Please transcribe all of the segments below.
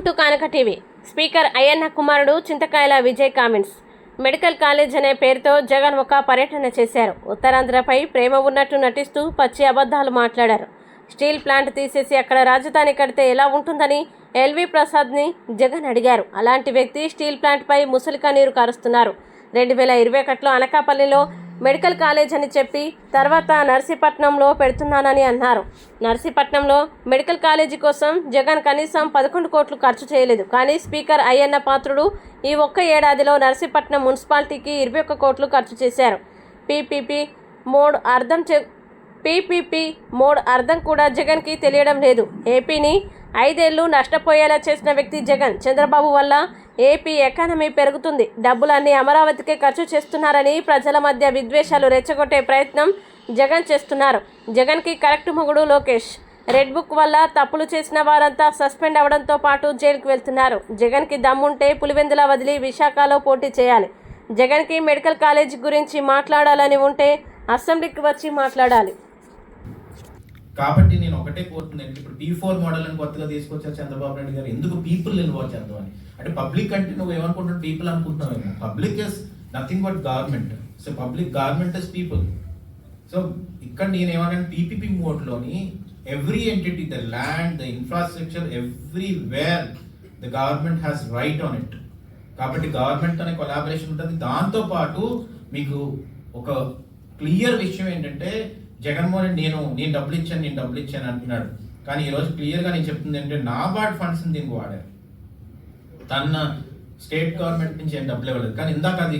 Welcome to Kanaka TV. Speaker Ayyanna కుమారుడు Chintakayala Vijay comments. Medical college అనే పేరుతో జగన్ ఒక పర్యటన చేశారు. ఉత్తరాంధ్రపై ప్రేమ ఉన్నట్టు నటిస్తూ పచ్చి అబద్ధాలు మాట్లాడారు. స్టీల్ ప్లాంట్ తీసేసి అక్కడ రాజధాని కడితే ఎలా ఉంటుందని ఎల్వి ప్రసాద్ని జగన్ అడిగారు. అలాంటి వ్యక్తి స్టీల్ ప్లాంట్పై ముసలికా నీరు కారుస్తున్నారు. 2021లో అనకాపల్లిలో మెడికల్ కాలేజ్ అని చెప్పి తర్వాత నర్సీపట్నంలో పెడుతున్నానని అన్నారు. నర్సీపట్నంలో మెడికల్ కాలేజీ కోసం జగన్ కనీసం 11 కోట్లు ఖర్చు చేయలేదు. కానీ స్పీకర్ అయ్యన్న పాత్రుడు ఈ ఒక్క ఏడాదిలో నర్సీపట్నం మున్సిపాలిటీకి 21 కోట్లు ఖర్చు చేశారు. పీపీపీ మోడ్ అర్థం కూడా జగన్కి తెలియడం లేదు. ఏపీని 5 ఏళ్లు నష్టపోయేలా చేసిన వ్యక్తి జగన్. చంద్రబాబు వల్ల ఏపీ ఎకానమీ పెరుగుతుంది. డబ్బులన్నీ అమరావతికే ఖర్చు చేస్తున్నారని ప్రజల మధ్య విద్వేషాలు రెచ్చగొట్టే ప్రయత్నం జగన్ చేస్తున్నారు. జగన్కి కరెక్ట్ మొగుడు లోకేష్. రెడ్ బుక్ వల్ల తప్పులు చేసిన వారంతా సస్పెండ్ అవడంతో పాటు జైలుకు వెళ్తున్నారు. జగన్కి దమ్ముంటే పులివెందుల వదిలి విశాఖలో పోటీ చేయాలి. జగన్కి మెడికల్ కాలేజ్ గురించి మాట్లాడాలని ఉంటే అసెంబ్లీకి వచ్చి మాట్లాడాలి. కాబట్టి నేను ఒకటే కోరుతున్నాను, ఇప్పుడు P4 మోడల్ అని కొత్తగా తీసుకొచ్చారు చంద్రబాబు నాయుడు గారు. ఎందుకు పీపుల్ ఇన్వాల్వ్ చేద్దాం అని. అంటే పబ్లిక్ అంటే నువ్వు ఏమనుకుంటున్నావు, పీపుల్ అనుకుంటున్నావేమో. Public is nothing but government. So public government is people. So ఇక్కడ నేను ఏమన్నా PPP మోడ్లోని every entity, the land, the infrastructure, everywhere the government has right on it. కాబట్టి గవర్నమెంట్ అనే కొలాబరేషన్ ఉంటుంది. దాంతోపాటు మీకు ఒక క్లియర్ విషయం ఏంటంటే, జగన్మోహన్ నేను డబ్బులు ఇచ్చాను అంటున్నాడు. కానీ ఈరోజు క్లియర్గా నేను చెప్తుంది ఏంటంటే, నాబార్డ్ ఫండ్స్ దీనికి వాడారు. తన స్టేట్ గవర్నమెంట్ నుంచి ఏం డబ్బులు ఇవ్వలేదు. కానీ ఇందాక అది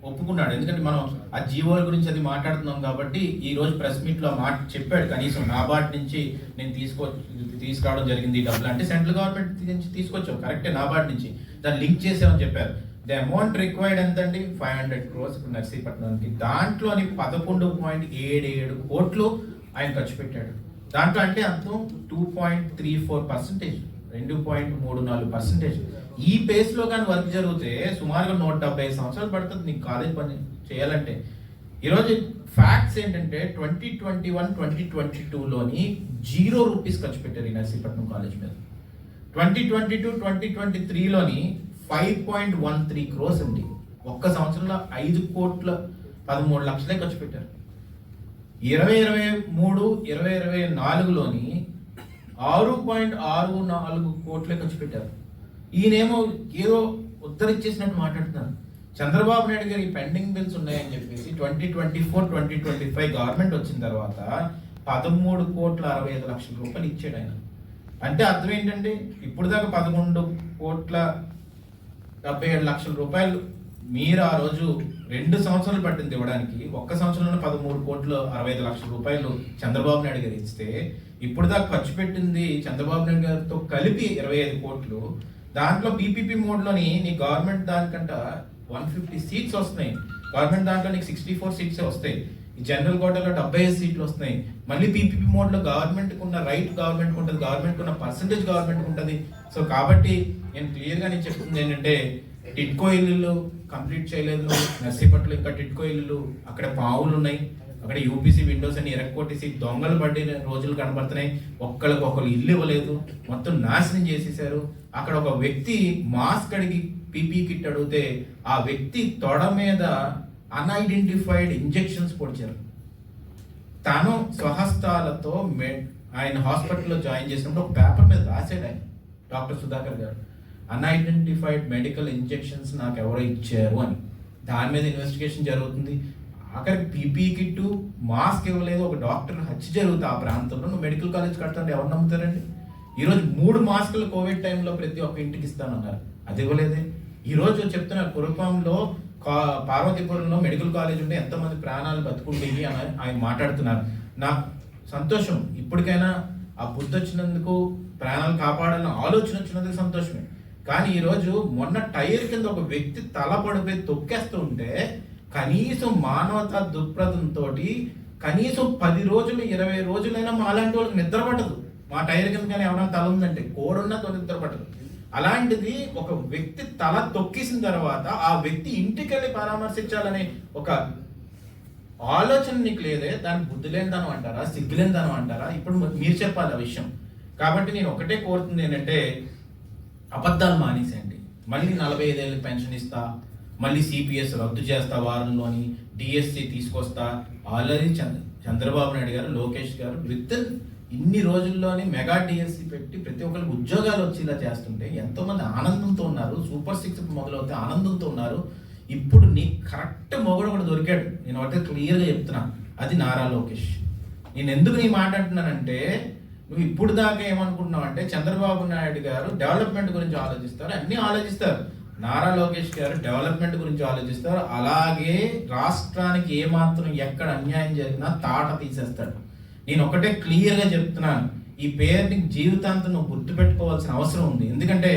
ఒప్పుకున్నాడు. ఎందుకంటే మనం ఆ జీవోల గురించి అది మాట్లాడుతున్నాం కాబట్టి ఈ రోజు ప్రెస్ మీట్లో మాట చెప్పాడు. కనీసం నాబార్డ్ నుంచి నేను తీసుకురావడం జరిగింది ఈ డబ్బులు. అంటే సెంట్రల్ గవర్నమెంట్ నుంచి తీసుకొచ్చాం, కరెక్టే, నాబార్డ్ నుంచి దాన్ని లింక్ చేసామని చెప్పారు. ద అమౌంట్ రిక్వైర్డ్ ఎంతండి, 500 crores నర్సీపట్నానికి. దాంట్లోని 11.77 కోట్లు ఆయన ఖర్చు పెట్టాడు. దాంట్లో అంటే అర్థం 2.34%, 2.34%. ఈ పేస్లో కానీ వర్క్ జరిగితే సుమారుగా 175 సంవత్సరాలు పడుతుంది నీకు కాలేజ్ పని చేయాలంటే. ఈరోజు ఫ్యాక్ట్స్ ఏంటంటే 2021-2022లోని 0 రూపీస్ ఖర్చు పెట్టారు ఈ నర్సీపట్నం కాలేజ్ మీద. 2022-2023లోని 5.13 crores అండి. ఒక్క సంవత్సరంలో 5.13 లక్షలే ఖర్చు పెట్టారు. 2023-2024లోని 6.64 కోట్లే ఖర్చు పెట్టారు. ఈయనేమో ఏదో ఉత్తరిచ్చేసినట్టు మాట్లాడుతున్నారు. చంద్రబాబు నాయుడు గారు ఈ పెండింగ్ బిల్స్ ఉన్నాయని చెప్పేసి 2024-2025 గవర్నమెంట్ వచ్చిన తర్వాత 13.65 కోట్ల ఇచ్చాడు ఆయన. అంటే అర్థం ఏంటంటే, ఇప్పుడు దాకా 11.77 కోట్ల మీరు ఆ రోజు 2 సంవత్సరాలు పట్టింది ఇవ్వడానికి. ఒక్క సంవత్సరంలో 13.65 కోట్ల చంద్రబాబు నాయుడు గారు ఇస్తే, ఇప్పుడు దాకా ఖర్చు పెట్టింది చంద్రబాబు నాయుడు గారితో కలిపి 25 కోట్లు. దాంట్లో పీపీపీ మోడ్లోని నీ గవర్నమెంట్ దానికంట 150 సీట్స్ వస్తున్నాయి. గవర్నమెంట్ దాంట్లో నీకు 64 సీట్సే వస్తాయి. ఈ జనరల్ కోటాలో 75 సీట్లు వస్తున్నాయి. మళ్ళీ పీపీపీ మోడ్లో గవర్నమెంట్కి ఉన్న రైట్ గవర్నమెంట్కి ఉంటుంది, గవర్నమెంట్కి ఉన్న పర్సంటేజ్ గవర్నమెంట్కి ఉంటుంది. సో కాబట్టి నేను క్లియర్గా నేను చెప్తుంది ఏంటంటే, టిట్కో ఇల్లు కంప్లీట్ చేయలేదు నర్సీపట్నం. ఇంకా టిట్కో ఇల్లు అక్కడ పావులు ఉన్నాయి, అక్కడ యూపీసీ విండోస్ అని ఎరక్కొట్టేసి దొంగలు పడిన రోజులు కనబడుతున్నాయి. ఒక్కరు ఇల్లు ఇవ్వలేదు, మొత్తం నాశనం చేసేసారు. అక్కడ ఒక వ్యక్తి మాస్క్ అడిగి పీపీ కిట్ అడిగితే ఆ వ్యక్తి తొడ మీద అన్ఐడెంటిఫైడ్ ఇంజెక్షన్స్ పొడిచారు. తను స్వహస్తాలతో ఆయన హాస్పిటల్లో జాయిన్ చేసినప్పుడు ఒక పేపర్ మీద రాశాడు ఆయన, డాక్టర్ సుధాకర్ గారు, అన్ఐడెంటిఫైడ్ మెడికల్ ఇంజెక్షన్స్ నాకు ఎవరో ఇచ్చారు అని. దాని మీద ఇన్వెస్టిగేషన్ జరుగుతుంది. అక్కడికి పీపీ కిట్, మాస్క్ ఇవ్వలేదు, ఒక డాక్టర్ హత్య జరుగుతుంది ఆ ప్రాంతంలో. నువ్వు మెడికల్ కాలేజ్ కడతాంటే ఎవరు నమ్ముతారండి? ఈరోజు 3 మాస్కులు కోవిడ్ టైంలో ప్రతి ఒక్క ఇంటికి ఇస్తానన్నారు, అది ఇవ్వలేదే. ఈరోజు చెప్తున్నారు కురపాంలో, పార్వతీపురంలో మెడికల్ కాలేజ్ ఉంటే ఎంతమంది ప్రాణాలు బతుకుండేవి అని ఆయన మాట్లాడుతున్నారు. నాకు సంతోషం, ఇప్పటికైనా ఆ బుద్ధి వచ్చినందుకు, ప్రాణాలు కాపాడాలని ఆలోచన వచ్చినందుకు సంతోషమే. కానీ ఈరోజు మొన్న టైర్ కింద ఒక వ్యక్తి తల పడిపోయి తొక్కేస్తూ ఉంటే కనీసం మానవతా దృక్పథంతో కనీసం 10 రోజులు 20 రోజులైనా మాలాంటి వాళ్ళకి నిద్ర పట్టదు. మా టైర్ కింద కానీ ఎవరైనా తల ఉందంటే కోడున్నతో నిద్ర పట్టదు. అలాంటిది ఒక వ్యక్తి తల తొక్కేసిన తర్వాత ఆ వ్యక్తి ఇంటికి వెళ్ళి పరామర్శించాలనే ఒక ఆలోచన నీకు లేదే. దాన్ని బుద్ధి లేనిదనం అంటారా, సిగ్గు లేనిదనం అంటారా? ఇప్పుడు మీరు చెప్పాలి ఆ విషయం. కాబట్టి నేను ఒకటే కోరుతుంది ఏంటంటే, అబద్ధాలు మానేసేయండి. మళ్ళీ 45 ఏళ్ళకి పెన్షన్ ఇస్తా, మళ్ళీ సిపిఎస్ రద్దు చేస్తా, వారంలోని డిఎస్సి తీసుకొస్తా. ఆల్రెడీ చంద్రబాబు నాయుడు గారు, లోకేష్ గారు విత్ ఇన్ని రోజుల్లోనే మెగా డిఎస్సి పెట్టి ప్రతి ఒక్కరికి ఉద్యోగాలు వచ్చేలా చేస్తుంటే ఎంతోమంది ఆనందంతో ఉన్నారు. సూపర్ 6 మొదలవుతే ఆనందంతో ఉన్నారు. ఇప్పుడు నీ కరెక్ట్ మొగుడు కూడా దొరికాడు. నేను ఒకటి క్లియర్గా చెప్తున్నా, అది నారా లోకేష్. నేను ఎందుకు నీ మాట అంటున్నానంటే, నువ్వు ఇప్పుడు దాకా ఏమనుకుంటున్నావు అంటే చంద్రబాబు నాయుడు గారు డెవలప్మెంట్ గురించి ఆలోచిస్తారు, అన్నీ ఆలోచిస్తారు. నారా లోకేష్ గారు డెవలప్మెంట్ గురించి ఆలోచిస్తారు. అలాగే రాష్ట్రానికి ఏమాత్రం ఎక్కడ అన్యాయం జరిగినా తాట తీసేస్తాడు. నేను ఒకటే క్లియర్గా చెప్తున్నాను, ఈ పేరుని జీవితాంతం నువ్వు గుర్తుపెట్టుకోవాల్సిన అవసరం ఉంది. ఎందుకంటే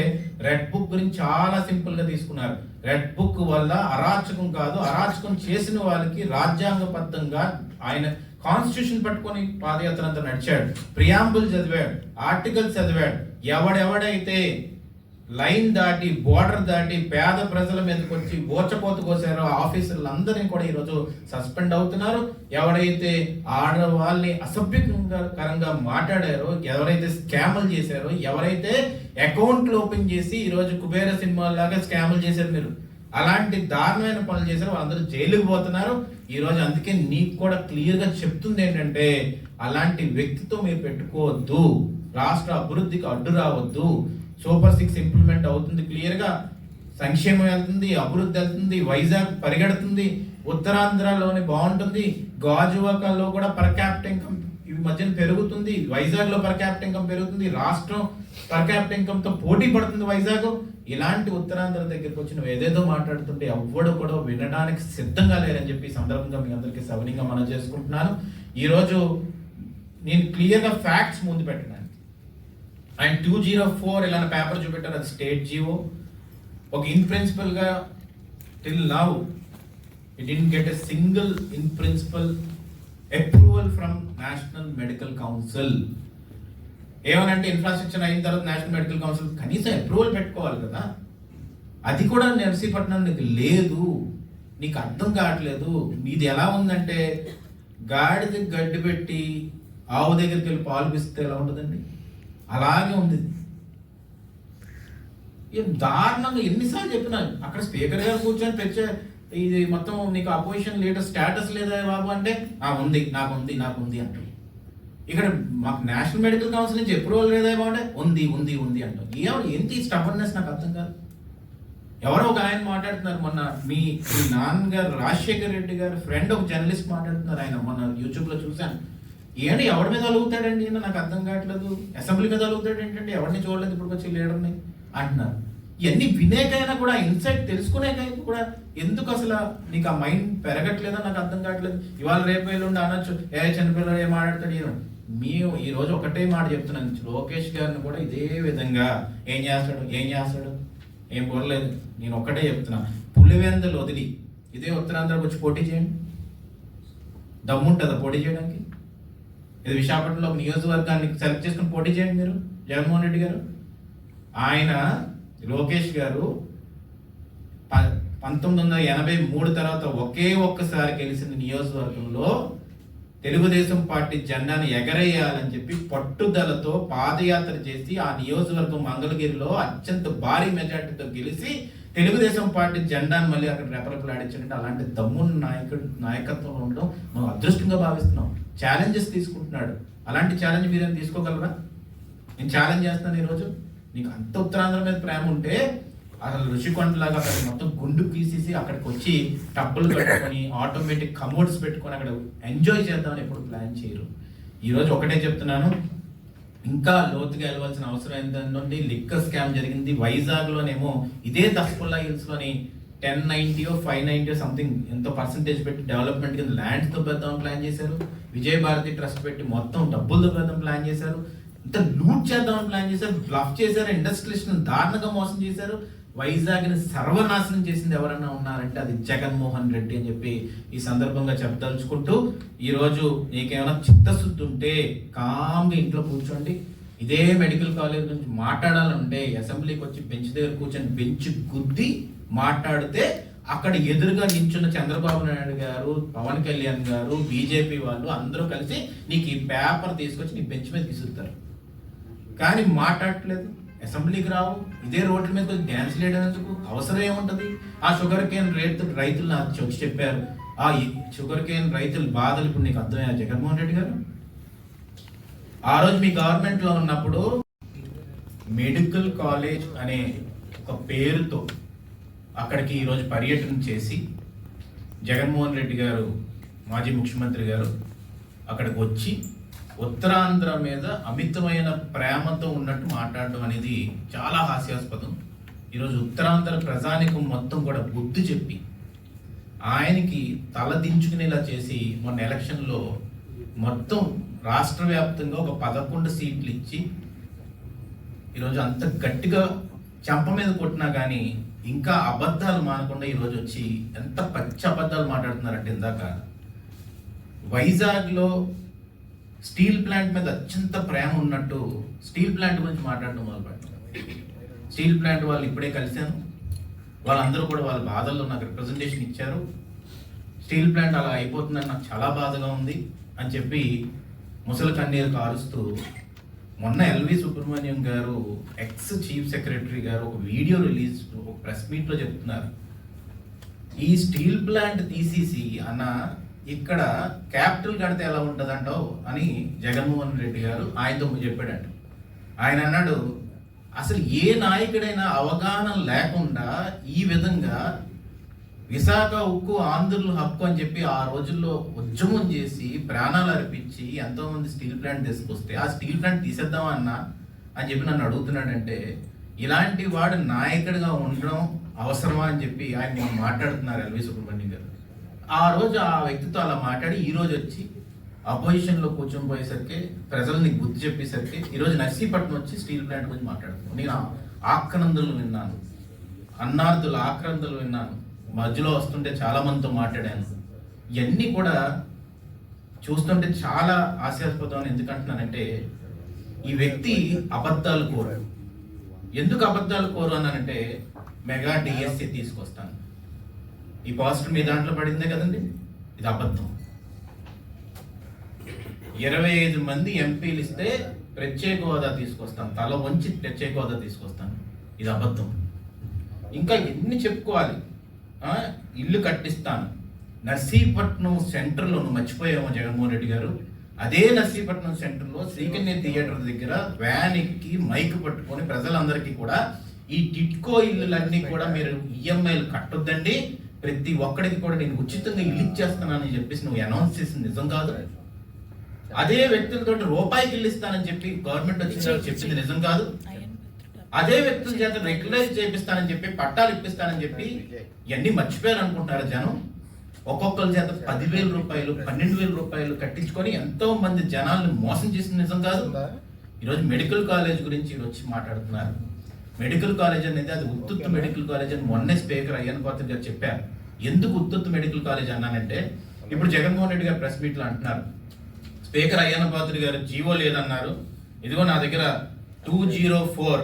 రెడ్ బుక్ గురించి చాలా సింపుల్గా తీసుకున్నారు. రెడ్ బుక్ వల్ల అరాచకం కాదు, అరాచకం చేసిన వాళ్ళకి రాజ్యాంగబద్ధంగా ఆయన కాన్స్టిట్యూషన్ పట్టుకొని పాదయాత్ర అంతా నడిచాడు, ప్రియాంబుల్ చదివాడు, ఆర్టికల్ చదివాడు. ఎవడెవడైతే లైన్ దాటి బోర్డర్ దాటి పేద ప్రజల మీదకి వచ్చి ఓచపోత కోసారో ఆఫీసర్లందరినీ కూడా ఈరోజు సస్పెండ్ అవుతున్నారు. ఎవరైతే ఆడవాళ్ళని అసభ్యకరంగా మాట్లాడారో, ఎవరైతే స్కాములు చేశారో, ఎవరైతే అకౌంట్లు ఓపెన్ చేసి ఈరోజు కుబేర సినిమాలాగా స్కాములు చేశారు మీరు, అలాంటి దారుణమైన పనులు చేశారు, వాళ్ళందరూ జైలుకు పోతున్నారు ఈరోజు. అందుకే నీకు కూడా క్లియర్గా చెప్తుంది ఏంటంటే, అలాంటి వ్యక్తితో మీరు పెట్టుకోవద్దు, రాష్ట్ర అభివృద్ధికి అడ్డు రావద్దు. సూపర్ 6 ఇంప్లిమెంట్ అవుతుంది, క్లియర్గా సంక్షేమం వెళ్తుంది, అభివృద్ధి వెళ్తుంది, వైజాగ్ పరిగెడుతుంది, ఉత్తరాంధ్రలోని బాగుంటుంది, గాజువాకలో కూడా పర్ క్యాపిటల్ ఇన్కమ్ ఈ మధ్యన పెరుగుతుంది, వైజాగ్లో పర్ క్యాపిటల్ ఇన్కమ్ పెరుగుతుంది, రాష్ట్రం పర్ క్యాపిటల్ ఇన్కమ్తో పోటీ పడుతుంది వైజాగ్. ఇలాంటి ఉత్తరాంధ్ర దగ్గరికి వచ్చి నువ్వు ఏదేదో మాట్లాడుతుంటే ఎవ్వడు కూడా వినడానికి సిద్ధంగా లేరని చెప్పి సందర్భంగా మీ అందరికీ సవినీయంగా మనం చేసుకుంటున్నాను. ఈరోజు నేను క్లియర్గా ఫ్యాక్ట్స్ ముందు పెట్టడానికి, ఆయన 204 ఇలా పేపర్ చూపెట్టారు, అది స్టేట్ జీవో. ఒక ఇన్ ప్రిన్సిపల్గా till now it didn't get a single in principle approval from national medical council. ఏమనంటే ఇన్ఫ్రాస్ట్రక్చర్ అయిన తర్వాత నేషనల్ మెడికల్ కౌన్సిల్ కనీసం అప్రూవల్ పెట్టుకోవాలి కదా, అది కూడా నర్సీపట్నం నీకు లేదు. నీకు అర్థం కావట్లేదు. నీది ఎలా ఉందంటే, గాడిద గడ్డి పెట్టి ఆవు దగ్గరికి వెళ్ళి పాలు పిస్తే ఎలా ఉంటుందండి, అలాగే ఉంది. దారుణంగా ఎన్నిసార్లు చెప్పినా, అక్కడ స్పీకర్ గారు కూర్చొని పెంచే ఇది మొత్తం నీకు అపోజిషన్ లీడర్ స్టేటస్ లేదా బాబు అంటే, ఉంది నాకుంది అంటారు. ఇక్కడ మాకు నేషనల్ మెడికల్ కౌన్సిల్ నుంచి అప్రూవల్ లేదా బాబు అంటే ఉంది అంటారు. ఏంటి స్టబర్నెస్ నాకు అర్థం కాదు. ఎవరో ఒక ఆయన మాట్లాడుతున్నారు, మొన్న మీ నాన్నగారు రాజశేఖర్ రెడ్డి గారు ఫ్రెండ్ ఒక జర్నలిస్ట్ మాట్లాడుతున్నారు, ఆయన మొన్న యూట్యూబ్లో చూశాను. ఏంటి ఎవరి మీద అలుగుతాడండి, నాకు అర్థం కావట్లేదు. అసెంబ్లీ మీద అలుగుతాడు ఏంటంటే, ఎవరిని చూడలేదు ఇప్పుడు వచ్చి లీడర్ని అంటున్నారు. ఇవన్నీ వినేకైనా కూడా, ఇన్సైట్ తెలుసుకునేకైనా కూడా ఎందుకు అసలు నీకు ఆ మైండ్ పెరగట్లేదో నాకు అర్థం కావట్లేదు. ఇవాళ రేపు ఎల్లుండి అనొచ్చు, చిన్నపిల్లలు ఏం మాట్లాడతాడు. మేము ఈరోజు ఒకటే మాట చెప్తున్నాను, లోకేష్ గారిని కూడా ఇదే విధంగా ఏం చేస్తాడు ఏం కోరలేదు. నేను ఒక్కటే చెప్తున్నా, పులివెందులు వదిలి ఇదే ఉత్తరాంధ్రకు వచ్చి పోటీ చేయండి. దమ్ముంటుందా పోటీ చేయడానికి? ఇది విశాఖపట్నంలో ఒక నియోజకవర్గాన్ని సెలెక్ట్ చేసుకుని పోటీ చేయండి మీరు, జగన్మోహన్ రెడ్డి గారు. ఆయన లోకేష్ గారు 1983 తర్వాత ఒక్కసారి గెలిచిన నియోజకవర్గంలో తెలుగుదేశం పార్టీ జెండాను ఎగరేయాలని చెప్పి పట్టుదలతో పాదయాత్ర చేసి ఆ నియోజకవర్గం మంగళగిరిలో అత్యంత భారీ మెజార్టీతో గెలిచి తెలుగుదేశం పార్టీ జెండాను మళ్ళీ అక్కడ రెపరెపలాడించారంటే, అలాంటి దమ్మున్న నాయకత్వంలో ఉండడం మనం అదృష్టంగా భావిస్తున్నాం. ఛాలెంజెస్ తీసుకుంటున్నాడు. అలాంటి ఛాలెంజ్ మీరేం తీసుకోగలరా? నేను ఛాలెంజ్ చేస్తున్నాను ఈరోజు. నీకు అంత ఉత్తరాంధ్ర మీద ప్రేమ ఉంటే అసలు రుషికొండలాగా అక్కడ మొత్తం గుండు తీసేసి అక్కడికి వచ్చి టబ్బులు పెట్టుకొని ఆటోమేటిక్ కమోడ్స్ పెట్టుకొని అక్కడ ఎంజాయ్ చేద్దామని ఎప్పుడు ప్లాన్ చేయరు. ఈరోజు ఒకటే చెప్తున్నాను, ఇంకా లోతుగా వెళ్ళవలసిన అవసరం ఏంటంటే, లిక్కర్ స్కామ్ జరిగింది వైజాగ్లోనేమో, ఇదే దస్పుల్లా హిల్స్లోని 1090 590 సంథింగ్ ఎంతో పర్సంటేజ్ పెట్టి డెవలప్మెంట్ కింద ల్యాండ్స్తో పెద్దామని ప్లాన్ చేశారు. విజయభారతి ట్రస్ట్ పెట్టి మొత్తం డబ్బులతో పెద్దాం ప్లాన్ చేశారు. ఇంత లూట్ చేద్దామని ప్లాన్ చేశారు, బ్లఫ్ చేశారు, ఇండస్ట్రియలిస్ట్ని దారుణంగా మోసం చేశారు. వైజాగ్ని సర్వనాశనం చేసింది ఎవరన్నా ఉన్నారంటే అది జగన్మోహన్ రెడ్డి అని చెప్పి ఈ సందర్భంగా చెప్పదలుచుకుంటూ, ఈరోజు నీకేమైనా చిత్తశుద్ధి ఉంటే కామ్గా ఇంట్లో కూర్చోండి. ఇదే మెడికల్ కాలేజ్ గురించి మాట్లాడాలంటే అసెంబ్లీకి వచ్చి బెంచ్ దగ్గర కూర్చొని బెంచ్ గుద్ది మాట్లాడితే అక్కడ ఎదురుగా నించున్న చంద్రబాబు నాయుడు గారు, పవన్ కళ్యాణ్ గారు, బీజేపీ వాళ్ళు అందరూ కలిసి నీకు ఈ పేపర్ తీసుకొచ్చి నీ బెంచ్ మీద విసురుతారు. కానీ మాట్లాడట్లేదు. అసెంబ్లీకి రావు, ఇదే రోడ్ల మీద కొంచెం డ్యాన్స్ చేయడానికి అవసరం ఏముంటుంది? ఆ షుగర్ కేన్ రైతులు నాకు వచ్చి చెప్పారు, ఆ షుగర్ కేన్ రైతుల బాధలు ఇప్పుడు నీకు అర్థమయ్యా జగన్మోహన్ రెడ్డి గారు? ఆ రోజు మీ గవర్నమెంట్లో ఉన్నప్పుడు మెడికల్ కాలేజ్ అనే ఒక పేరుతో అక్కడికి ఈరోజు పర్యటన చేసి జగన్మోహన్ రెడ్డి గారు, మాజీ ముఖ్యమంత్రి గారు అక్కడికి వచ్చి ఉత్తరాంధ్ర మీద అమితమైన ప్రేమతో ఉన్నట్టు మాట్లాడడం అనేది చాలా హాస్యాస్పదం. ఈరోజు ఉత్తరాంధ్ర ప్రజానికం మొత్తం కూడా బుద్ధి చెప్పి ఆయనకి తలదించుకునేలా చేసి మొన్న ఎలక్షన్లో మొత్తం రాష్ట్ర వ్యాప్తంగా ఒక 11 సీట్లు ఇచ్చి ఈరోజు అంత గట్టిగా చెంప మీద కొట్టినా కానీ ఇంకా అబద్ధాలు మానకుండా ఈరోజు వచ్చి ఎంత పచ్చి అబద్ధాలు మాట్లాడుతున్నారంటే, ఇందాక వైజాగ్లో స్టీల్ ప్లాంట్ మీద అత్యంత ప్రేమ ఉన్నట్టు స్టీల్ ప్లాంట్ గురించి మాట్లాడడం మొదలుపెట్టారు. స్టీల్ ప్లాంట్ వాళ్ళు ఇప్పుడే కలిశాను, వాళ్ళందరూ కూడా వాళ్ళ బాధల్లో నాకు రిప్రజెంటేషన్ ఇచ్చారు. స్టీల్ ప్లాంట్ అలా అయిపోతుందని నాకు చాలా బాధగా ఉంది అని చెప్పి ముసలి కన్నీరు కారుస్తూ మొన్న ఎల్వి సుబ్రహ్మణ్యం గారు, ఎక్స్ చీఫ్ సెక్రటరీ గారు ఒక వీడియో రిలీజ్ ఒక ప్రెస్ మీట్లో చెప్తున్నారు, ఈ స్టీల్ ప్లాంట్ తీసేసి అన్న ఇక్కడ క్యాపిటల్ కడితే ఎలా ఉంటుంది అంటావు అని జగన్మోహన్ రెడ్డి గారు ఆయనతో చెప్పాడంట. ఆయన అన్నాడు, అసలు ఏ నాయకుడైనా అవగాహన లేకుండా ఈ విధంగా విశాఖ ఉక్కు ఆంధ్రుల హక్కు అని చెప్పి ఆ రోజుల్లో ఉద్యమం చేసి ప్రాణాలు అర్పించి ఎంతోమంది స్టీల్ ప్లాంట్ తీసుకొస్తే ఆ స్టీల్ ప్లాంట్ తీసేద్దామా అన్న అని చెప్పి నన్ను అడుగుతున్నాడంటే, ఇలాంటి వాడు నాయకుడిగా ఉండడం అవసరమా అని చెప్పి ఆయన మాట్లాడుతున్నారు ఎల్వి సుబ్రహ్మణ్యం గారు. ఆ రోజు ఆ వ్యక్తితో అలా మాట్లాడి ఈ రోజు వచ్చి అపోజిషన్లో కూర్చొని పోయేసరికి ప్రజల్ని బుద్ధి చెప్పేసరికి ఈరోజు నర్సీపట్నం వచ్చి స్టీల్ ప్లాంట్ గురించి మాట్లాడుతున్నాను. నేను ఆక్రందులు విన్నాను, అన్నార్థుల ఆక్రందులు విన్నాను, మధ్యలో వస్తుంటే చాలా మందితో మాట్లాడాను. ఇవన్నీ కూడా చూస్తుంటే చాలా హాస్యాస్పదం. ఎందుకంటున్నానంటే, ఈ వ్యక్తి అబద్ధాలు కోరు. ఎందుకు అబద్ధాలు కోరు అన్నానంటే, మెగా డిఎస్సి తీసుకొస్తాను, ఈ పోస్టర్ మీ దాంట్లో పడిందే కదండి, ఇది అబద్ధం. 25 మంది ఎంపీలు ఇస్తే ప్రత్యేక హోదా తీసుకొస్తాను, తల వంచి ప్రత్యేక హోదా తీసుకొస్తాను, ఇది అబద్ధం. ఇంకా ఎన్ని చెప్పుకోవాలి, ఇల్లు కట్టిస్తాను, నర్సీపట్నం సెంటర్లో నువ్వు మర్చిపోయామో జగన్మోహన్ రెడ్డి గారు, అదే నర్సీపట్నం సెంటర్లో శ్రీకన్య థియేటర్ దగ్గర వ్యాన్ ఎక్కి మైక్ పట్టుకొని ప్రజలందరికీ కూడా ఈ టిట్కో ఇల్లులన్నీ కూడా మీరు ఈఎంఐలు కట్టొద్దండి, ప్రతి ఒక్కడికి కూడా నేను ఉచితంగా ఇల్లు ఇచ్చేస్తున్నానని చెప్పేసి నువ్వు అనౌన్స్ చేసింది నిజం కాదు. అదే వ్యక్తులతో రూపాయికి ఇల్లు ఇస్తానని చెప్పి గవర్నమెంట్ వచ్చిన చెప్పింది నిజం కాదు. అదే వ్యక్తుల చేత రెగ్యులైజ్ చేపిస్తానని చెప్పి పట్టాలు ఇప్పిస్తానని చెప్పి ఇవన్నీ మర్చిపోయారు అనుకుంటున్నారు జనం. ఒక్కొక్కరి చేత 10,000 రూపాయలు 12,000 రూపాయలు కట్టించుకొని ఎంతో మంది జనాలను మోసం చేసిన నిజం కాదు. ఈరోజు మెడికల్ కాలేజ్ గురించి వచ్చి మాట్లాడుతున్నారు. మెడికల్ కాలేజ్ అనేది అది ఉత్తుత్తు మెడికల్ కాలేజ్ అని మొన్నే స్పీకర్ అయ్యన్న పాత్ర గారు చెప్పారు. ఎందుకు ఉత్తుత్తు మెడికల్ కాలేజ్ అన్నానంటే, ఇప్పుడు జగన్మోహన్ రెడ్డి గారు ప్రెస్ మీట్లో అంటున్నారు, స్పీకర్ అయ్యన్న పాత్ర గారు జీవో లేదన్నారు, ఇదిగో నా దగ్గర 204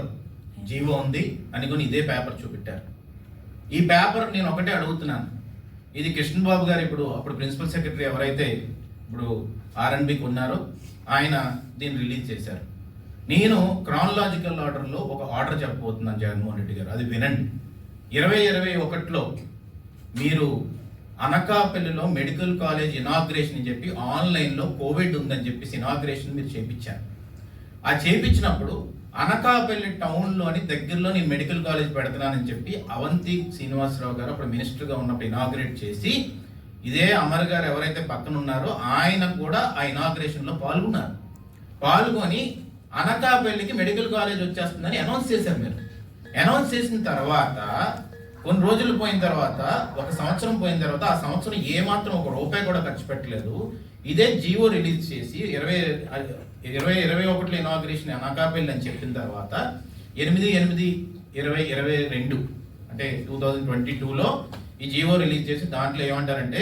జీవో ఉంది అని కొని ఇదే పేపర్ చూపెట్టారు. ఈ పేపర్ నేను ఒకటే అడుగుతున్నాను, ఇది కృష్ణబాబు గారు అప్పుడు ప్రిన్సిపల్ సెక్రటరీ ఎవరైతే ఇప్పుడు ఆర్ఎన్బికి ఉన్నారో ఆయన దీన్ని రిలీజ్ చేశారు. నేను క్రానలాజికల్ ఆర్డర్లో ఒక ఆర్డర్ చెప్పబోతున్నాను జగన్మోహన్ రెడ్డి గారు, అది వినండి. 2021లో మీరు అనకాపల్లిలో మెడికల్ కాలేజ్ ఇనాగ్రేషన్ అని చెప్పి ఆన్లైన్లో కోవిడ్ ఉందని చెప్పేసి ఇనాగ్రేషన్ మీరు చేయించారు. ఆ చేయించినప్పుడు అనకాపల్లి టౌన్లోని దగ్గరలో నేను మెడికల్ కాలేజ్ పెడుతున్నానని చెప్పి అవంతి శ్రీనివాసరావు గారు అప్పుడు మినిస్టర్గా ఉన్నప్పుడు ఇనాగ్రేట్ చేసి, ఇదే అమర్ గారు ఎవరైతే పక్కన ఉన్నారో ఆయన కూడా ఆ ఇనాగ్రేషన్లో పాల్గొని అనకాపల్లికి మెడికల్ కాలేజ్ వచ్చేస్తుందని అనౌన్స్ చేశారు. మీరు అనౌన్స్ చేసిన తర్వాత కొన్ని రోజులు పోయిన తర్వాత, 1 సంవత్సరం పోయిన తర్వాత, ఆ సంవత్సరం ఏమాత్రం 1 రూపాయి కూడా ఖర్చు పెట్టలేదు. ఇదే జీవో రిలీజ్ చేసి 2021లో ఇనాగ్రేషన్ అనకాపల్లి అని చెప్పిన తర్వాత 8/8/2022 అంటే 2022లో ఈ జీవో రిలీజ్ చేసి దాంట్లో ఏమంటారంటే,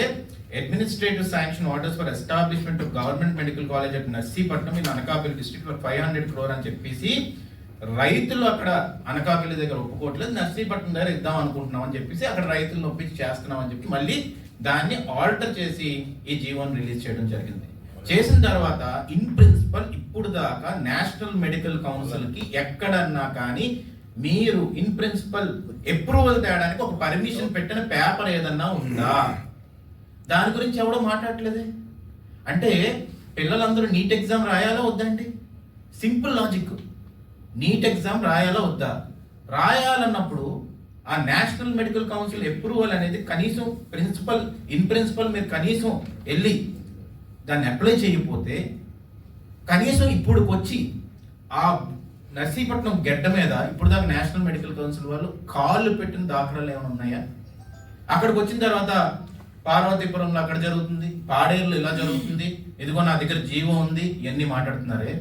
administrative sanction orders for establishment of government medical college at Narsipatnam in Anakapalli district for 500 crore అని చెప్పేసి, రైతులు అక్కడ అనకాపల్లి దగ్గర ఒప్పుకోవట్లేదు, నర్సీపట్నం దగ్గర ఇద్దాం అనుకుంటున్నాం అని చెప్పేసి అక్కడ రైతులను ఒప్పించి చేస్తున్నాం అని చెప్పి మళ్ళీ దాన్ని ఆల్టర్ చేసి ఈ జీవోని రిలీజ్ చేయడం జరిగింది. చేసిన తర్వాత ఇన్ ప్రిన్సిపల్ ఇప్పుడు దాకా నేషనల్ మెడికల్ కౌన్సిల్ కి ఎక్కడన్నా కానీ మీరు ఇన్ ప్రిన్సిపల్ అప్రూవల్ తేయడానికి ఒక పర్మిషన్ పెట్టిన పేపర్ ఏదన్నా ఉందా? దాని గురించి ఎవడో మాట్లాడలేదే. అంటే పిల్లలందరూ నీట్ ఎగ్జామ్ రాయాలా వద్దండి? Simple logic. నీట్ ఎగ్జామ్ రాయాలా వద్దా? రాయాలన్నప్పుడు ఆ నేషనల్ మెడికల్ కౌన్సిల్ అప్రూవల్ అనేది కనీసం ఇన్ ప్రిన్సిపల్ మీరు కనీసం వెళ్ళి దాన్ని అప్లై చేయకపోతే కనీసం ఇప్పుడు వచ్చి ఆ నర్సీపట్నం గడ్డ మీద ఇప్పుడు దాకా నేషనల్ మెడికల్ కౌన్సిల్ వాళ్ళు కాళ్ళు పెట్టిన దాఖలాలు ఏమైనా ఉన్నాయా? అక్కడికి వచ్చిన తర్వాత పార్వతీపురంలో అక్కడ జరుగుతుంది, పాడేరులో ఇలా జరుగుతుంది, ఇదిగో నా దగ్గర జీవో ఉంది, ఇవన్నీ మాట్లాడుతున్నారే.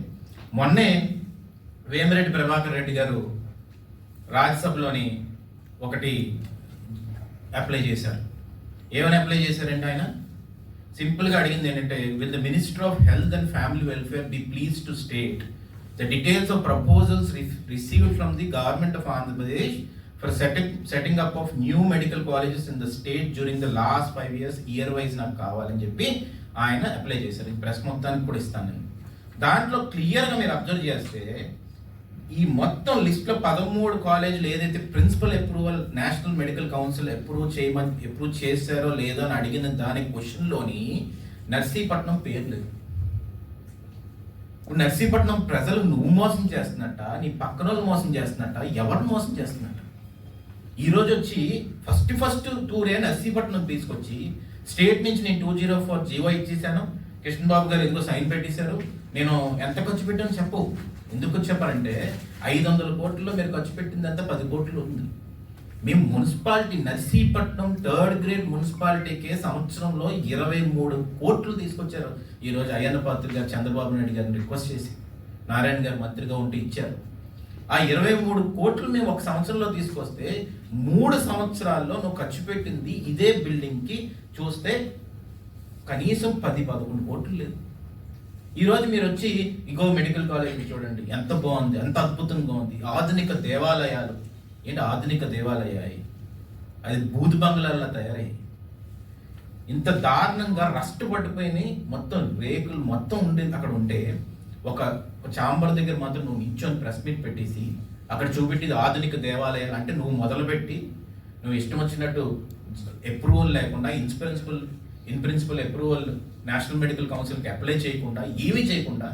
మొన్నే వేమిరెడ్డి ప్రభాకర్ రెడ్డి గారు రాజ్యసభలోని ఒకటి అప్లై చేశారు. ఏమని అప్లై చేశారండి ఆయన? సింపుల్గా అడిగింది ఏంటంటే, will the minister of health and family welfare be please to state the details of proposals received from the government of Andhra Pradesh for setting up of new medical colleges in the state during the last 5 years year wise నాకు కావాలని చెప్పి ఆయన apply చేశారు. ఈ press మొత్తానికి కూడా ఇస్తాను నేను. దాంట్లో క్లియర్గా మీరు అబ్జర్వ్ చేస్తే ఈ మొత్తం లిస్ట్లో 13 కాలేజీలు ఏదైతే principal approval national medical council approve చేశారో లేదో అని అడిగిన దాని క్వశ్చన్లోని నర్సీపట్నం పేరు లేదు. ఇప్పుడు నర్సీపట్నం ప్రజలు నువ్వు మోసం చేస్తున్నట్ట, నీ పక్కన వాళ్ళు మోసం చేస్తున్నట్ట, ఎవరిని మోసం చేస్తున్నట్ట? ఈరోజు వచ్చి ఫస్ట్ టూరే నర్సీపట్నం తీసుకొచ్చి స్టేట్ నుంచి నేను 204 జీవో ఇచ్చేసాను, కృష్ణబాబు గారు ఎందుకో సైన్ పెట్టేశారు, నేను ఎంత ఖర్చు పెట్టాను చెప్పు. ఎందుకు చెప్పారంటే 500 కోట్లలో మీరు ఖర్చు పెట్టిందంతా 10 కోట్లు ఉంది. మేము మున్సిపాలిటీ నర్సీపట్నం 3rd grade మున్సిపాలిటీకే సంవత్సరంలో 23 కోట్లు తీసుకొచ్చారు. ఈరోజు అయ్యన్న పాత్రి గారు చంద్రబాబు నాయుడు గారిని రిక్వెస్ట్ చేసి నారాయణ గారు మంత్రిగా ఉంటే ఇచ్చారు. ఆ 23 కోట్లు మేము ఒక సంవత్సరంలో తీసుకొస్తే 3 సంవత్సరాల్లో నువ్వు ఖర్చు పెట్టింది ఇదే బిల్డింగ్కి చూస్తే కనీసం 10-11 కోట్లు లేదు. ఈరోజు మీరు వచ్చి ఇంకో మెడికల్ కాలేజ్ చూడండి, ఎంత బాగుంది, ఎంత అద్భుతంగా ఉంది, ఆధునిక దేవాలయాలు. ఏంటి ఆధునిక దేవాలయాలు? అది బూత్ బంగ్లాల్లో తయారయ్యాయి. ఇంత దారుణంగా రస్ట్ పడిపోయినాయి, మొత్తం రేకులు మొత్తం ఉండేది. అక్కడ ఉంటే ఒక చాంబర్ దగ్గర మాత్రం నువ్వు నిల్చొని ప్రెస్ మీట్ పెట్టేసి అక్కడ చూపెట్టేది ఆధునిక దేవాలయాలు అంటే నువ్వు మొదలుపెట్టి నువ్వు ఇష్టం వచ్చినట్టు అప్రూవల్ లేకుండా in principle approval national medical కౌన్సిల్కి అప్లై చేయకుండా ఏమీ చేయకుండా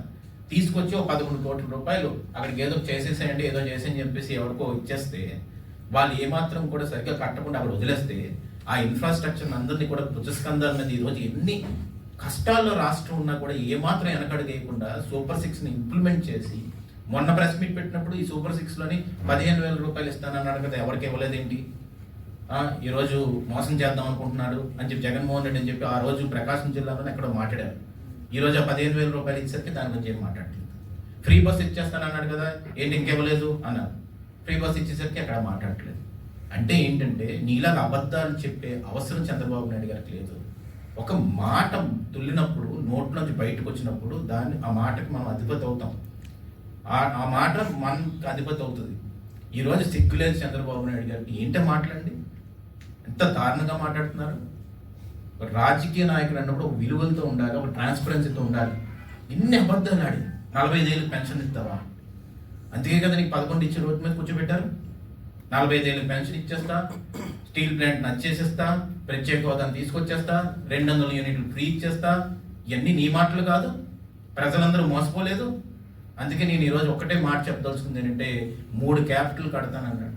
తీసుకొచ్చి ఒక 11 కోట్ల రూపాయలు అక్కడికి ఏదో చేసేసేయండి, ఏదో చేసేయని చెప్పేసి ఎవరికో ఇచ్చేస్తే వాళ్ళు ఏమాత్రం కూడా సరిగ్గా కట్టకుండా అక్కడ వదిలేస్తే ఆ ఇన్ఫ్రాస్ట్రక్చర్ అందరినీ కూడా భుజస్కంధాల మీద ఈరోజు ఎన్ని కష్టాల్లో రాష్ట్రం ఉన్నా కూడా ఏమాత్రం వెనకడుగు వేయకుండా సూపర్ 6ని ఇంప్లిమెంట్ చేసి మొన్న ప్రెస్ మీట్ పెట్టినప్పుడు ఈ సూపర్ 6లోని 15,000 రూపాయలు ఇస్తానన్నాడు కదా, ఎవరికి ఇవ్వలేదేంటి? ఈరోజు మోసం చేద్దాం అనుకుంటున్నాడు అని చెప్పి జగన్మోహన్ రెడ్డి అని చెప్పి ఆ రోజు ప్రకాశం జిల్లాలోనే ఎక్కడో మాట్లాడారు. ఈరోజు ఆ 15,000 రూపాయలు ఇచ్చేసరికి దాని గురించి ఏం మాట్లాడలేదు. ఫ్రీ బస్ ఇచ్చేస్తానన్నాడు కదా, ఏంటి ఇంకివ్వలేదు అన్నారు. ఫ్రీ బస్ ఇచ్చేసరికి అక్కడ మాట్లాడట్లేదు. అంటే ఏంటంటే నీలాగా అబద్ధాలు చెప్పే అవసరం చంద్రబాబు నాయుడు గారికి లేదు. ఒక మాట తుల్లినప్పుడు నోట్లోంచి బయటకు వచ్చినప్పుడు ఆ మాటకి మనం అధిపతి అవుతాం, ఆ మాట మనకు అధిపతి అవుతుంది. ఈరోజు సిగ్గులేదు చంద్రబాబు నాయుడు గారికి. ఏంటో మాట్లాడండి, ఎంత దారుణంగా మాట్లాడుతున్నారు. ఒక రాజకీయ నాయకుడు అన్నప్పుడు ఒక విలువలతో ఉండాలి, ఒక ట్రాన్స్పరెన్సీతో ఉండాలి. ఇన్ని అబద్ధాలు ఆడి 45 ఏళ్ళకి పెన్షన్ ఇస్తావా? అందుకే కదా నీకు 11 ఇచ్చే రోడ్డు మీద కూర్చోబెట్టారు. 45 ఏళ్ళకి పెన్షన్ ఇచ్చేస్తా, స్టీల్ ప్లాంట్ నచ్చేసేస్తా, ప్రత్యేక హోదాను తీసుకొచ్చేస్తా, 200 యూనిట్లు ఫ్రీ ఇచ్చేస్తా. ఇవన్నీ నీ మాటలు కాదు, ప్రజలందరూ మోసపోలేదు. అందుకే నేను ఈరోజు ఒకటే మాట చెప్పదలుచుకుంది ఏంటంటే 3 క్యాపిటల్ కడతానన్నాడు.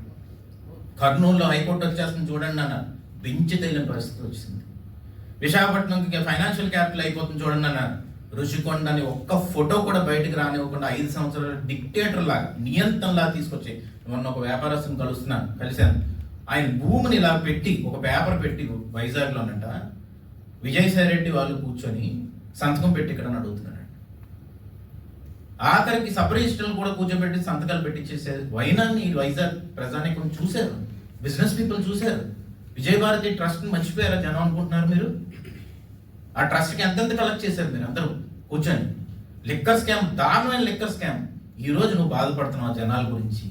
కర్నూలులో హైకోర్టు వచ్చేస్తుంది చూడండి అన్నారు, బెంచ్ తేలిన పరిస్థితి వచ్చింది. విశాఖపట్నంకి ఫైనాన్షియల్ క్యాపిటల్ అయిపోతుంది చూడండి అన్నారు. రుషికొండ అని ఒక్క ఫోటో కూడా బయటకు రానివ్వకుండా 5 సంవత్సరాలు డిక్టేటర్ లాగా నియంత్రణలా తీసుకొచ్చి మొన్న ఒక వ్యాపారస్తుని కలిశాను. ఆయన భూమిని ఇలా పెట్టి ఒక పేపర్ పెట్టి వైజాగ్లోనంట విజయసాయి రెడ్డి వాళ్ళు కూర్చొని సంతకం పెట్టి ఇక్కడ అడుగుతున్నాడు. ఆఖరికి సబ్ రిజిస్టర్లు కూడా కూర్చోబెట్టి సంతకాలు పెట్టించేసే వైనాన్ని వైజాగ్ ప్రజానికం చూశారు, బిజినెస్ పీపుల్ చూశారు. విజయభారతి ట్రస్ట్ని మర్చిపోయారా జనం అనుకుంటున్నారు మీరు? ఆ ట్రస్ట్కి ఎంతెంత కలెక్ట్ చేశారు మీరు అందరూ కూర్చొని. లిక్కర్ స్కామ్, దారుణమైన లిక్కర్ స్కామ్. ఈరోజు నువ్వు బాధపడుతున్నావు జనాల గురించి.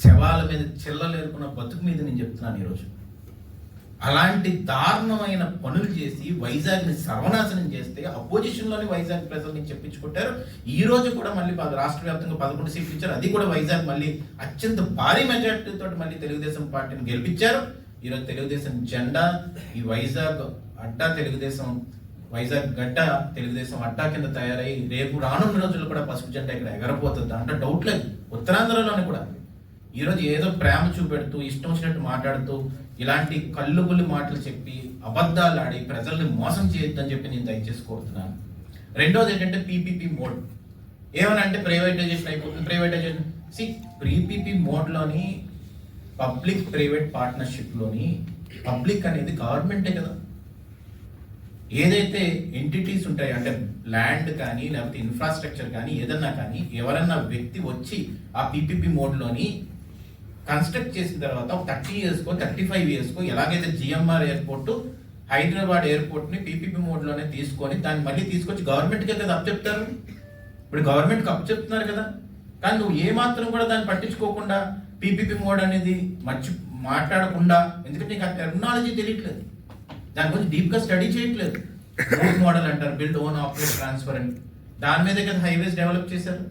శవాల మీద చిల్లలేరుకున్న బతుకు మీద నేను చెప్తున్నాను ఈరోజు. అలాంటి దారుణమైన పనులు చేసి వైజాగ్ని సర్వనాశనం చేస్తే అపోజిషన్లోని వైజాగ్ ప్రజల్ని చెప్పించుకుంటారు. ఈ రోజు కూడా మళ్ళీ రాష్ట్ర వ్యాప్తంగా 11 సీట్లు ఇచ్చారు. అది కూడా వైజాగ్ మళ్ళీ అత్యంత భారీ మెజార్టీతో మళ్ళీ తెలుగుదేశం పార్టీని గెలిపించారు. ఈరోజు తెలుగుదేశం జెండా ఈ వైజాగ్ అడ్డా తెలుగుదేశం, వైజాగ్ గడ్డ తెలుగుదేశం అడ్డా కింద తయారై రేపు రానున్న రోజుల్లో కూడా పసుపు జెండా ఇక్కడ ఎగరపోతుంది అంటే డౌట్ లేదు. ఉత్తరాంధ్రలోనే కూడా ఈరోజు ఏదో ప్రేమ చూపెడుతూ ఇష్టం వచ్చినట్టు మాట్లాడుతూ ఇలాంటి కల్లుబుల్లి మాటలు చెప్పి అబద్ధాలు ఆడి ప్రజల్ని మోసం చేయొద్దని చెప్పి నేను దయచేసి కోరుతున్నాను. రెండోది ఏంటంటే పీపీపీ మోడ్. ఏమనంటే ప్రైవేటైజేషన్ అయిపోతుంది. ప్రైవేటైజేషన్ పీపీపీ మోడ్లోని పబ్లిక్ ప్రైవేట్ పార్ట్నర్షిప్లోని పబ్లిక్ అనేది గవర్నమెంటే కదా. ఏదైతే ఎంటిటీస్ ఉంటాయి అంటే ల్యాండ్ కానీ లేకపోతే ఇన్ఫ్రాస్ట్రక్చర్ కానీ ఏదన్నా కానీ ఎవరన్నా వ్యక్తి వచ్చి ఆ పీపీపీ మోడ్లోని కన్స్ట్రక్ట్ చేసిన తర్వాత 30 ఇయర్స్కో 35 ఇయర్స్కో ఎలాగైతే జిఎంఆర్ ఎయిర్పోర్ట్ హైదరాబాద్ ఎయిర్పోర్ట్ని పీపీపీ మోడ్లోనే తీసుకొని దాన్ని మళ్ళీ తీసుకొచ్చి గవర్నమెంట్కే కదా అప్పచెప్తారు. ఇప్పుడు గవర్నమెంట్కి అప్పచెప్తున్నారు కదా. కానీ నువ్వు ఏమాత్రం కూడా దాన్ని పట్టించుకోకుండా పీపీపీ మోడ్ అనేది మాట్లాడకుండా, ఎందుకంటే నీకు ఆ టెర్మినాలజీ తెలియట్లేదు, దాని గురించి డీప్గా స్టడీ చేయట్లేదు. బూట్ మోడల్ అంటారు, బిల్డ్ ఓన్ ఆపరేట్ ట్రాన్స్ఫర్ అని. దాని మీదే కదా హైవేస్ డెవలప్ చేశారు.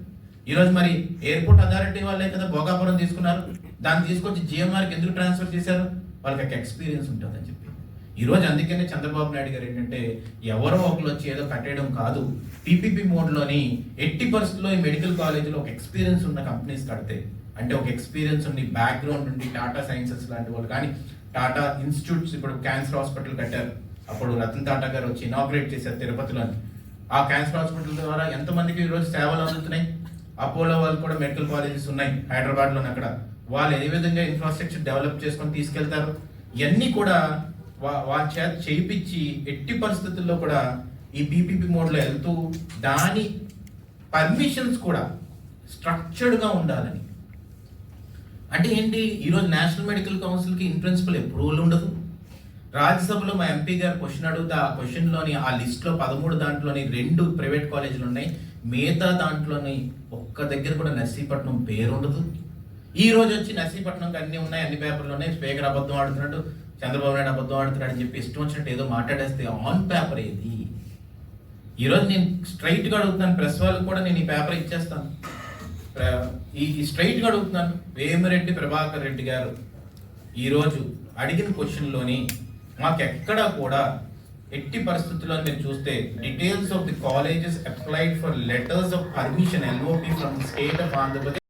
ఈరోజు మరి ఎయిర్పోర్ట్ అథారిటీ వాళ్ళే కదా భోగాపురం తీసుకున్నారు. దాన్ని తీసుకొచ్చి జిఎంఆర్కి ఎందుకు ట్రాన్స్ఫర్ చేశారు? వాళ్ళకి ఒక ఎక్స్పీరియన్స్ ఉంటుందని చెప్పి. ఈరోజు అందుకనే చంద్రబాబు నాయుడు గారు ఏంటంటే ఎవరో ఒకరు వచ్చి ఏదో కట్టేయడం కాదు, పీపీపీ మోడ్లోని ఎట్టి పరిస్థితుల్లో ఈ మెడికల్ కాలేజీలో ఒక ఎక్స్పీరియన్స్ ఉన్న కంపెనీస్ కడితే, అంటే ఒక ఎక్స్పీరియన్స్ ఉండి బ్యాక్గ్రౌండ్ ఉండి టాటా సైన్సెస్ లాంటి వాళ్ళు కానీ టాటా ఇన్స్టిట్యూట్స్, ఇప్పుడు క్యాన్సర్ హాస్పిటల్ కట్టారు, అప్పుడు రతన్ టాటా గారు వచ్చి ఇనాగ్రేట్ చేశారు తిరుపతిలోని. ఆ క్యాన్సర్ హాస్పిటల్ ద్వారా ఎంతమందికి ఈరోజు సేవలు అందుతున్నాయి. అపోలో వాళ్ళు కూడా మెడికల్ కాలేజెస్ ఉన్నాయి హైదరాబాద్లోని. అక్కడ వాళ్ళు ఏ విధంగా ఇన్ఫ్రాస్ట్రక్చర్ డెవలప్ చేసుకొని తీసుకెళ్తారు, ఇవన్నీ కూడా వాళ్ళ చేత చేయించి ఎట్టి పరిస్థితుల్లో కూడా ఈ పీపీపీ మోడ్లో వెళ్తూ దాని పర్మిషన్స్ కూడా స్ట్రక్చర్డ్గా ఉండాలని. అంటే ఏంటి, ఈరోజు నేషనల్ మెడికల్ కౌన్సిల్కి ఇన్ ప్రిన్సిపల్ అప్రూవల్ ఉండదు. రాజ్యసభలో మా ఎంపీ గారు క్వశ్చన్ అడిగితే ఆ క్వశ్చన్లోని ఆ లిస్ట్లో 13 దాంట్లోని 2 ప్రైవేట్ కాలేజీలు ఉన్నాయి, మిగతా దాంట్లోని ఒక్క దగ్గర కూడా నర్సీపట్నం పేరు ఉండదు. ఈ రోజు వచ్చి నర్సీపట్నంకి అన్నీ ఉన్నాయి, అన్ని పేపర్లు ఉన్నాయి, స్పీకర్ అబద్ధం ఆడుతున్నాడు, చంద్రబాబు నాయుడు అబద్ధం ఆడుతున్నాడు అని చెప్పి ఇష్టం వచ్చినట్టు ఏదో మాట్లాడేస్తే ఆన్ పేపర్ ఏది? ఈరోజు నేను స్ట్రైట్గా అడుగుతున్నాను, ప్రెస్ వాళ్ళకి కూడా నేను ఈ పేపర్ ఇచ్చేస్తాను. ఈ స్ట్రైట్గా అడుగుతున్నాను, వేమిరెడ్డి ప్రభాకర్ రెడ్డి గారు ఈరోజు అడిగిన క్వశ్చన్లోని మాకెక్కడా కూడా ఎట్టి పరిస్థితుల్లో మీరు చూస్తే details of the colleges applied for letters of permission LOP from state of Andhra Pradesh